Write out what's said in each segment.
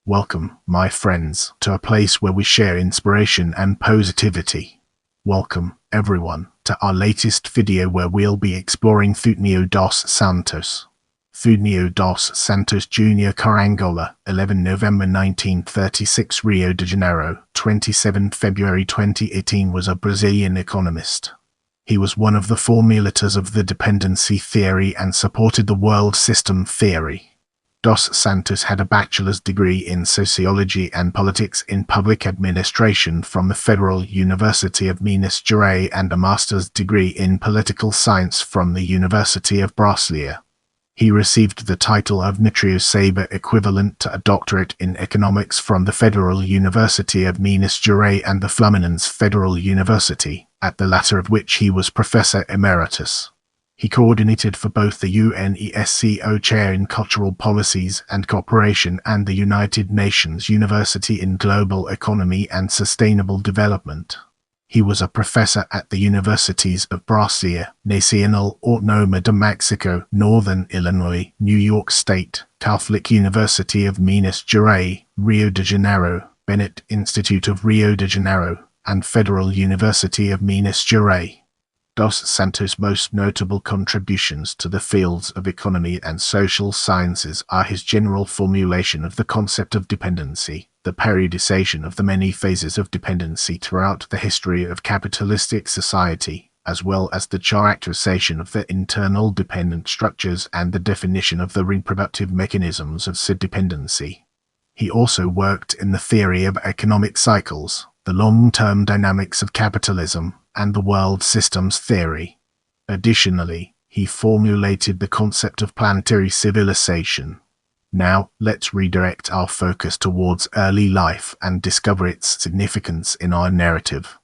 Welcome, my friends, to a place where we share inspiration and positivity. Welcome, everyone, to our latest video where we'll be exploring Theotônio dos Santos. Theotônio dos Santos Junior, Carangola, 11 November 1936, Rio de Janeiro, 27 February 2018, was a Brazilian economist. He was one of the formulators of the Dependency Theory and supported the world system theory. Dos Santos had a bachelor's degree in sociology and politics in public administration from the Federal University of Minas Gerais and a master's degree in political science from the University of Brasília. He received the title of notório saber, equivalent to a doctorate in economics, from the Federal University of Minas Gerais and the Fluminense Federal University, at the latter of which he was Professor Emeritus. He coordinated for both the UNESCO Chair in Cultural Policies and Cooperation and the United Nations University in Global Economy and Sustainable Development. He was a professor at the Universities of Brasília, Nacional, Autónoma de Mexico, Northern Illinois, New York State, Catholic University of Minas Gerais, Rio de Janeiro, Bennett Institute of Rio de Janeiro, and Federal University of Minas Gerais. Dos Santos' most notable contributions to the fields of economy and social sciences are his general formulation of the concept of dependency, the periodization of the many phases of dependency throughout the history of capitalistic society, as well as the characterization of the internal dependent structures and the definition of the reproductive mechanisms of said dependency. He also worked in the theory of economic cycles, the long-term dynamics of capitalism, and the world systems theory. Additionally, he formulated the concept of planetary civilization. Now, let's redirect our focus towards early life and discover its significance in our narrative.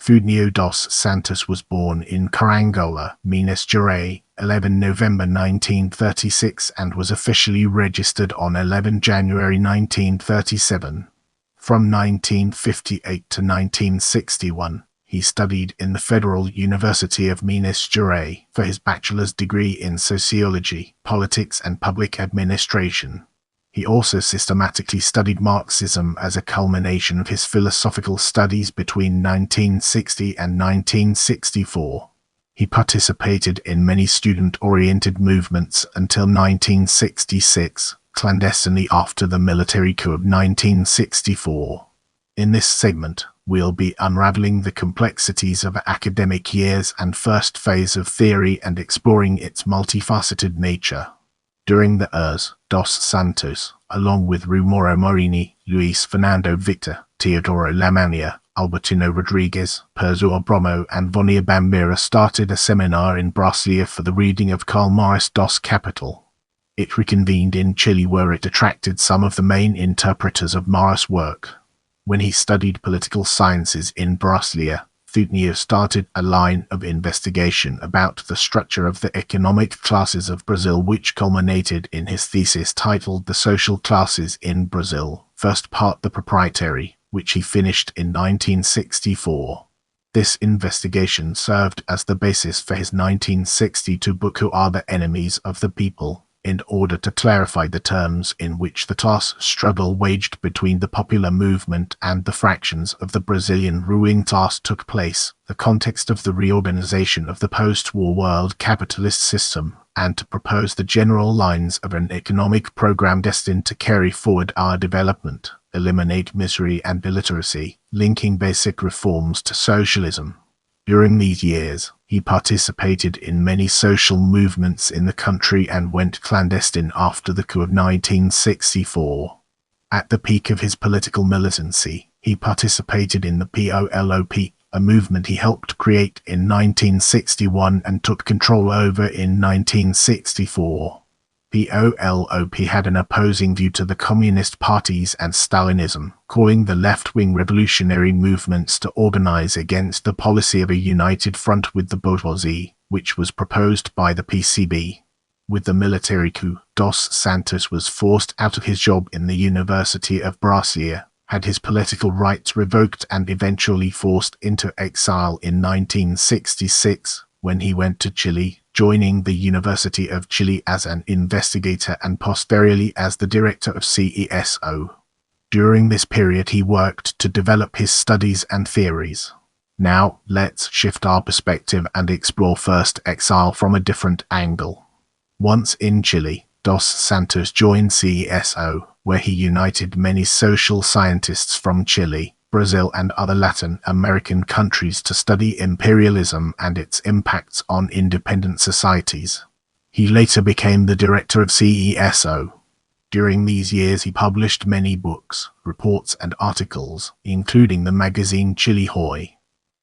Theotônio dos Santos was born in Carangola, Minas Gerais, 11 November 1936 and was officially registered on 11 January 1937. From 1958 to 1961, he studied in the Federal University of Minas Gerais for his bachelor's degree in sociology, politics, and public administration. He also systematically studied Marxism as a culmination of his philosophical studies between 1960 and 1964. He participated in many student-oriented movements until 1966, clandestinely after the military coup of 1964. In this segment, we'll be unraveling the complexities of academic years and first phase of theory and exploring its multifaceted nature. During the years, Dos Santos, along with Rumoro Morini, Luis Fernando Victor, Teodoro Lamania, Albertino Rodriguez, Perzo Bromo, and Vonia Bambira, started a seminar in Brasília for the reading of Karl Marx dos Capital. It reconvened in Chile, where it attracted some of the main interpreters of Marx's work. When he studied political sciences in Brasília, Theotônio started a line of investigation about the structure of the economic classes of Brazil, which culminated in his thesis titled The Social Classes in Brazil, first part the proprietary, which he finished in 1964. This investigation served as the basis for his 1962 book Who Are the Enemies of the People, in order to clarify the terms in which the class struggle waged between the popular movement and the fractions of the Brazilian ruling class took place, the context of the reorganization of the post-war world capitalist system, and to propose the general lines of an economic program destined to carry forward our development, eliminate misery and illiteracy, linking basic reforms to socialism. During these years, he participated in many social movements in the country and went clandestine after the coup of 1964. At the peak of his political militancy, he participated in the POLOP, a movement he helped create in 1961 and took control over in 1964. POLOP had an opposing view to the Communist parties and Stalinism, calling the left-wing revolutionary movements to organize against the policy of a united front with the bourgeoisie, which was proposed by the PCB. With the military coup, Dos Santos was forced out of his job in the University of Brasília, had his political rights revoked, and eventually forced into exile in 1966, when he went to Chile, joining the University of Chile as an investigator and posteriorly as the director of CESO. During this period he worked to develop his studies and theories. Now, let's shift our perspective and explore first exile from a different angle. Once in Chile, Dos Santos joined CESO, where he united many social scientists from Chile, Brazil and other Latin American countries to study imperialism and its impacts on independent societies. He later became the director of CESO. During these years he published many books, reports and articles, including the magazine Chile Hoy.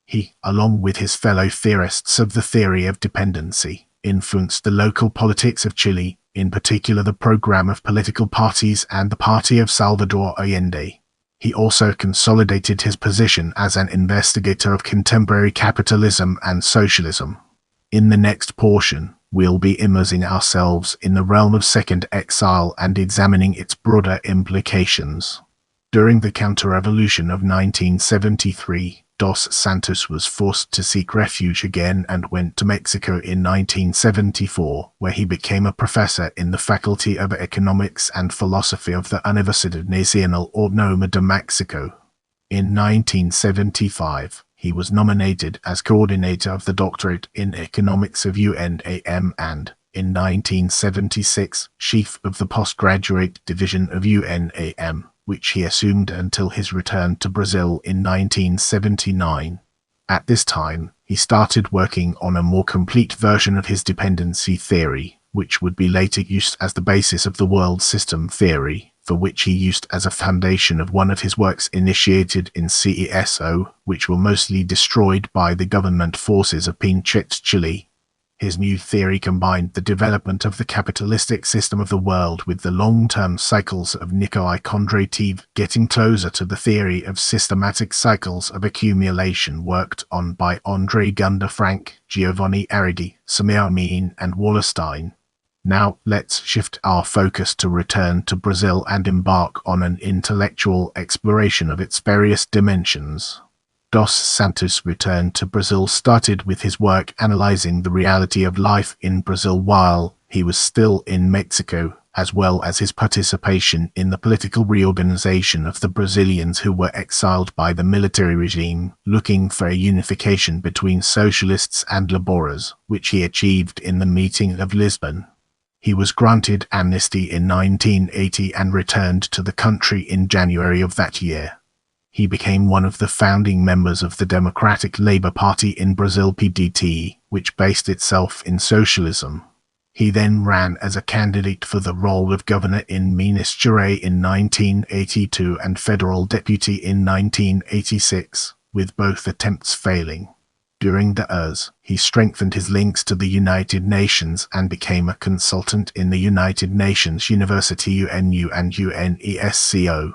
He, along with his fellow theorists of the theory of dependency, influenced the local politics of Chile, in particular the program of political parties and the party of Salvador Allende. He also consolidated his position as an investigator of contemporary capitalism and socialism. In the next portion, we'll be immersing ourselves in the realm of second exile and examining its broader implications. During the counter-revolution of 1973, Dos Santos was forced to seek refuge again and went to Mexico in 1974, where he became a professor in the Faculty of Economics and Philosophy of the Universidad Nacional Autónoma de Mexico. In 1975, he was nominated as coordinator of the doctorate in economics of UNAM and, in 1976, chief of the postgraduate division of UNAM, which he assumed until his return to Brazil in 1979. At this time, he started working on a more complete version of his dependency theory, which would be later used as the basis of the world system theory, for which he used as a foundation of one of his works initiated in CESO, which were mostly destroyed by the government forces of Pinochet's Chile. His new theory combined the development of the capitalistic system of the world with the long-term cycles of Nikolai Kondratiev, getting closer to the theory of systematic cycles of accumulation worked on by André Gunder Frank, Giovanni Arrighi, Samir Amin and Wallerstein. Now, let's shift our focus to return to Brazil and embark on an intellectual exploration of its various dimensions. Dos Santos' return to Brazil started with his work analyzing the reality of life in Brazil while he was still in Mexico, as well as his participation in the political reorganization of the Brazilians who were exiled by the military regime, looking for a unification between socialists and laborers, which he achieved in the Meeting of Lisbon. He was granted amnesty in 1980 and returned to the country in January of that year. He became one of the founding members of the Democratic Labour Party in Brazil PDT, which based itself in socialism. He then ran as a candidate for the role of governor in Minas Gerais in 1982 and federal deputy in 1986, with both attempts failing. During the years, he strengthened his links to the United Nations and became a consultant in the United Nations University UNU and UNESCO.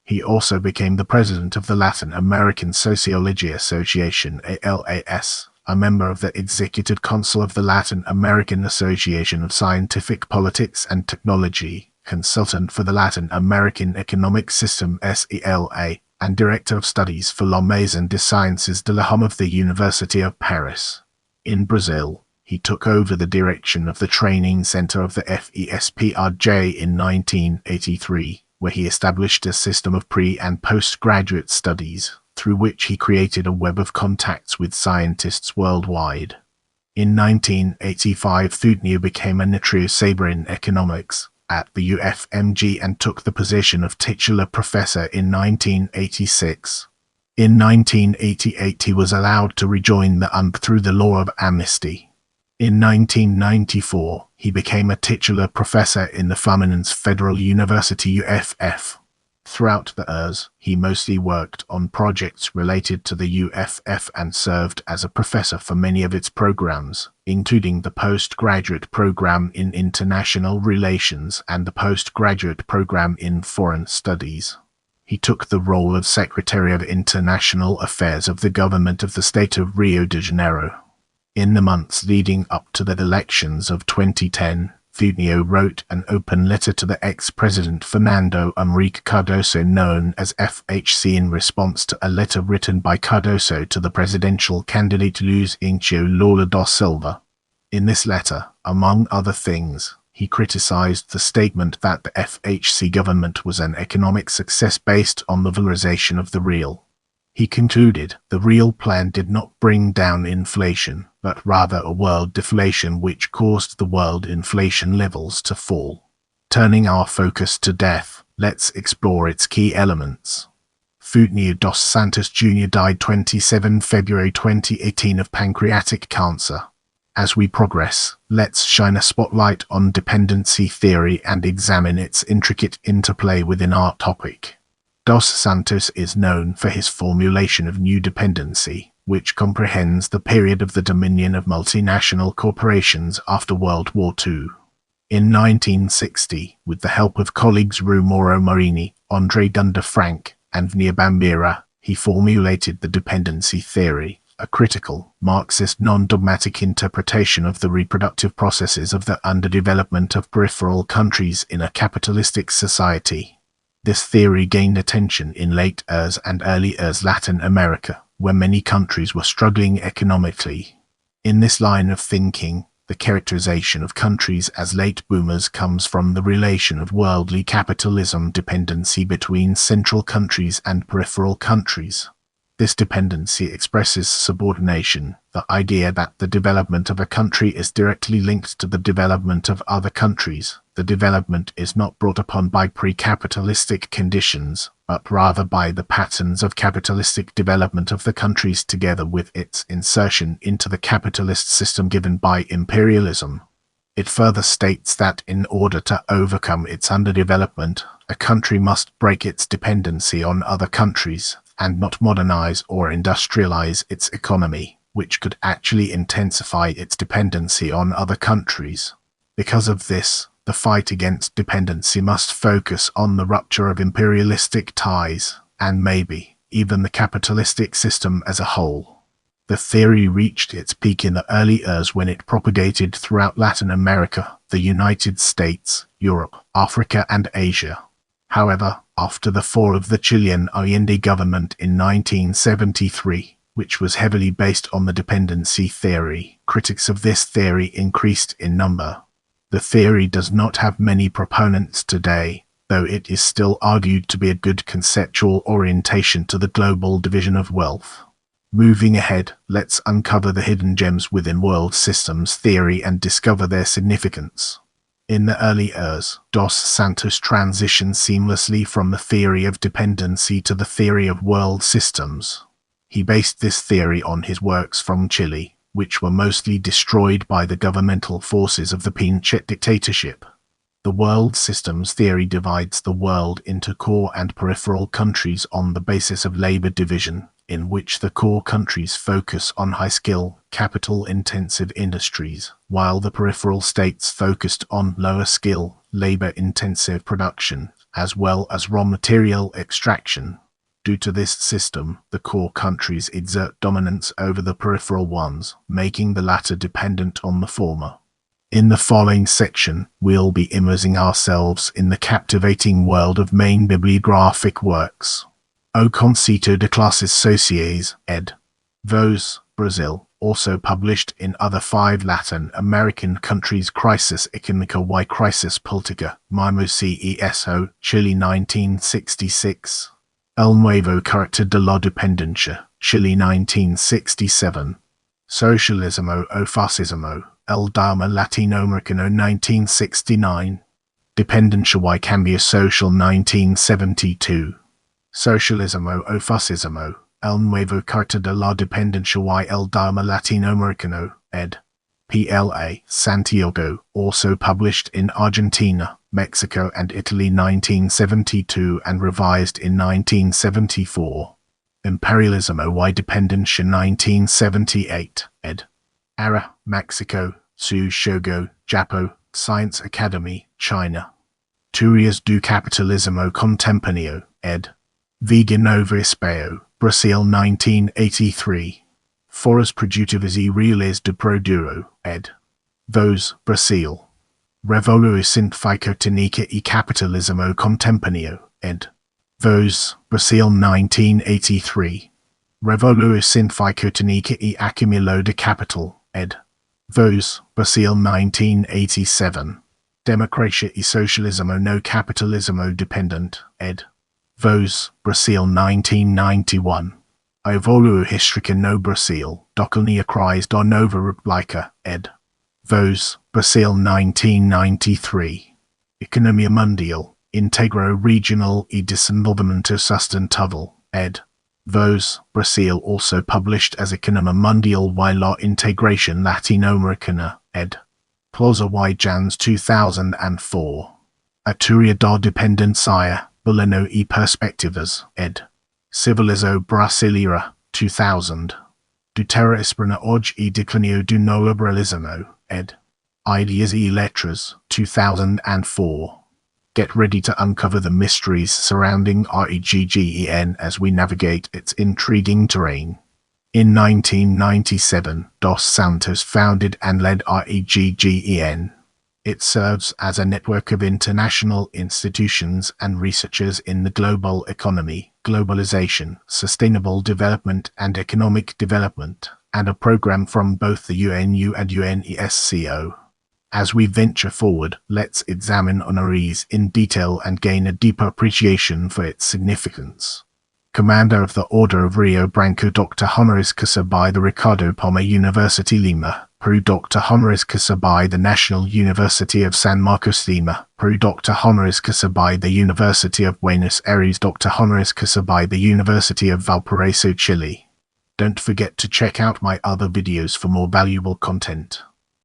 He also became the president of the Latin American Sociology Association ALAS, a member of the Executive Council of the Latin American Association of Scientific Politics and Technology, consultant for the Latin American Economic System SELA, and director of studies for La Maison des Sciences de l'Homme of the University of Paris. In Brazil, he took over the direction of the training center of the FESPRJ in 1983. Where he established a system of pre- and postgraduate studies, through which he created a web of contacts with scientists worldwide. In 1985, Theotônio became a notary saber in economics at the UFMG and took the position of titular professor in 1986. In 1988, he was allowed to rejoin the UNP through the law of amnesty. In 1994, he became a titular professor in the Fluminense Federal University UFF. Throughout the years, he mostly worked on projects related to the UFF and served as a professor for many of its programs, including the postgraduate program in international relations and the postgraduate program in foreign studies. He took the role of Secretary of International Affairs of the government of the state of Rio de Janeiro. In the months leading up to the elections of 2010, Theotônio wrote an open letter to the ex-president Fernando Henrique Cardoso known as FHC in response to a letter written by Cardoso to the presidential candidate Luiz Inácio Lula da Silva. In this letter, among other things, he He criticized the statement that the FHC government was an economic success based on the valorization of the real. He concluded the real plan did not bring down inflation, but rather a world deflation which caused the world inflation levels to fall. Turning our focus to death, let's explore its key elements. Theotônio dos Santos Junior died 27 February 2018 of pancreatic cancer. As we progress, let's shine a spotlight on dependency theory and examine its intricate interplay within our topic. Dos Santos is known for his formulation of new dependency, which comprehends the period of the dominion of multinational corporations after World War II. In 1960, with the help of colleagues Rui Mauro Marini, André Gunda Frank, and Vnia Bambira, he formulated the dependency theory, a critical, Marxist non-dogmatic interpretation of the reproductive processes of the underdevelopment of peripheral countries in a capitalistic society. This theory gained attention in late ERS and early ERS Latin America, where many countries were struggling economically. In this line of thinking, the characterization of countries as late boomers comes from the relation of worldly capitalism dependency between central countries and peripheral countries. This dependency expresses subordination, the idea that the development of a country is directly linked to the development of other countries. The development is not brought upon by pre-capitalistic conditions, but rather by the patterns of capitalistic development of the countries together with its insertion into the capitalist system given by imperialism. It further states that in order to overcome its underdevelopment, a country must break its dependency on other countries, and not modernize or industrialize its economy, which could actually intensify its dependency on other countries. Because of this, the fight against dependency must focus on the rupture of imperialistic ties, and maybe even the capitalistic system as a whole. The theory reached its peak in the early years when it propagated throughout Latin America, the United States, Europe, Africa, and Asia. However, after the fall of the Chilean Allende government in 1973, which was heavily based on the dependency theory, critics of this theory increased in number. The theory does not have many proponents today, though it is still argued to be a good conceptual orientation to the global division of wealth. Moving ahead, let's uncover the hidden gems within world systems theory and discover their significance. In the early years, Dos Santos transitioned seamlessly from the theory of dependency to the theory of world systems. He based this theory on his works from Chile, which were mostly destroyed by the governmental forces of the Pinochet dictatorship. The world systems theory divides the world into core and peripheral countries on the basis of labor division, in which the core countries focus on high-skill, capital-intensive industries, while the peripheral states focused on lower-skill, labor-intensive production, as well as raw material extraction. Due to this system, the core countries exert dominance over the peripheral ones, making the latter dependent on the former. In the following section, we'll be immersing ourselves in the captivating world of main bibliographic works. O Conceito de Classes Sociais, ed. Voz, Brazil, also published in other 5 Latin American countries. Crisis Econômica y Crisis Política, Mimo CESO, Chile 1966. El Nuevo Carácter de la Dependencia, Chile 1967. Socialismo o Fascismo, El Drama Latinoamericano 1969. Dependencia y Cambio Social 1972. Socialismo o Fascismo, El Nuevo Carácter de la Dependencia y el Drama Latinoamericano, ed. PLA, Santiago, also published in Argentina, Mexico and Italy 1972 and revised in 1974. Imperialismo y Dependencia 1978, ed. Ara, Mexico, Su Shogo, Japo, Science Academy, China. Teorias do Capitalismo Contemporâneo, ed. Viga Nova Espeo, Brazil 1983. Foras Produtivas e Reais do Produto, ed. Voz, Brazil. Revolução Ficotênica e Capitalismo Contemporâneo, ed. Voz, Brazil 1983. Revolução Ficotênica e Acúmulo de Capital, ed. Voz, Brazil 1987. Democracia e Socialismo no Capitalismo Dependent, ed. Voz, Brasil 1991. A Evolução Histórica no Brasil, da Colônia Crise da Nova República, ed. Voz, Brasil 1993. Economia Mundial, Integro Regional e Desenvolvimento Sustentável, ed. Voz, Brasil, also published as Economia Mundial y la Integración Latinoamericana, ed. Plaza y Jans 2004. A Teoria da Dependencia, Baleno e Perspectivas, ed. Civilizo Brasileira, 2000. Do Terra Esperna Hoje e Declínio do Neoliberalismo, ed. Ideas e Letras, 2004. Get ready to uncover the mysteries surrounding REGGEN as we navigate its intriguing terrain. In 1997, Dos Santos founded and led REGGEN. It serves as a network of international institutions and researchers in the global economy, globalization, sustainable development and economic development, and a program from both the UNU and UNESCO. As we venture forward, let's examine honorees in detail and gain a deeper appreciation for its significance. Commander of the Order of Rio Branco Dr. Honoris Causa by the Ricardo Palma University Lima, Peru Dr. Honoris Causa by the National University of San Marcos Lima, Peru Dr. Honoris Causa by the University of Buenos Aires, Dr. Honoris Causa by the University of Valparaiso, Chile. Don't forget to check out my other videos for more valuable content.